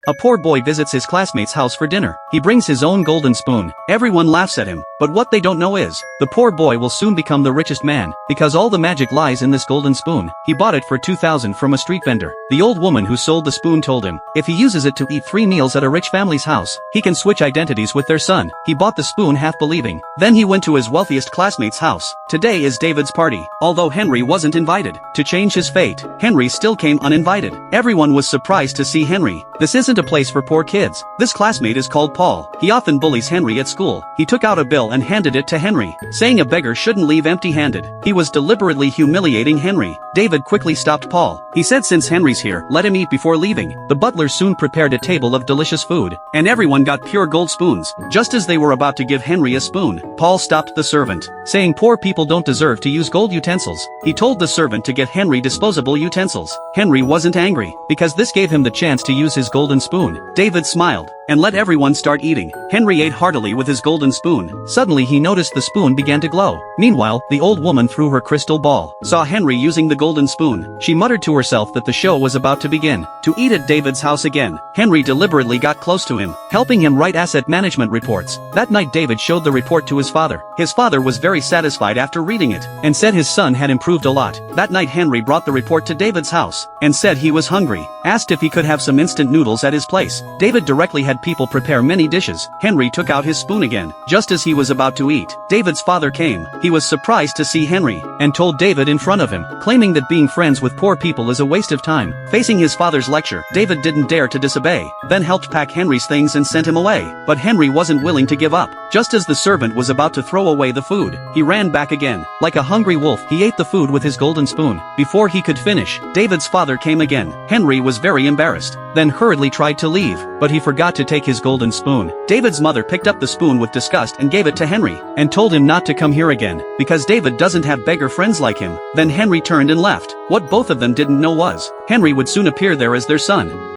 A poor boy visits his classmate's house for dinner. He brings his own golden spoon. Everyone laughs at him, but what they don't know is, the poor boy will soon become the richest man, because all the magic lies in this golden spoon. He bought it for 2,000 from a street vendor. The old woman who sold the spoon told him, if he uses it to eat 3 meals at a rich family's house, he can switch identities with their son. He bought the spoon half believing. Then he went to his wealthiest classmate's house. Today is David's party. Although Henry wasn't invited. To change his fate, Henry still came uninvited. Everyone was surprised to see Henry. This isn't a place for poor kids. This classmate is called Paul. He often bullies Henry at school. He took out a bill and handed it to Henry, saying a beggar shouldn't leave empty-handed. He was deliberately humiliating Henry. David quickly stopped Paul. He said, since Henry's here, let him eat before leaving. The butler soon prepared a table of delicious food, and everyone got pure gold spoons. Just as they were about to give Henry a spoon, Paul stopped the servant, saying poor people don't deserve to use gold utensils. He told the servant to get Henry disposable utensils. Henry wasn't angry, because this gave him the chance to use his golden spoon. David smiled, and let everyone start eating. Henry ate heartily with his golden spoon. Suddenly he noticed the spoon began to glow. Meanwhile, the old woman through her crystal ball saw Henry using the golden spoon. She muttered to herself that the show was about to begin. To eat at David's house again, Henry deliberately got close to him, helping him write asset management reports. That night David showed the report to his father. His father was very satisfied after reading it, and said his son had improved a lot. That night Henry brought the report to David's house, and said he was hungry. Asked if he could have some instant noodles at his place. David directly had people prepare many dishes. Henry took out his spoon again. Just as he was about to eat, David's father came. He was surprised to see Henry, and told David in front of him, claiming that being friends with poor people is a waste of time. Facing his father's lecture, David didn't dare to disobey, then helped pack Henry's things and sent him away. But Henry wasn't willing to give up. Just as the servant was about to throw away the food, he ran back again. Like a hungry wolf, he ate the food with his golden spoon. Before he could finish, David's father came again. Henry was very embarrassed, then hurriedly tried to leave, but he forgot to take his golden spoon. David's mother picked up the spoon with disgust and gave it to Henry, and told him not to come here again, because David doesn't have beggar friends like him. Then Henry turned and left. What both of them didn't know was, Henry would soon appear there as their son.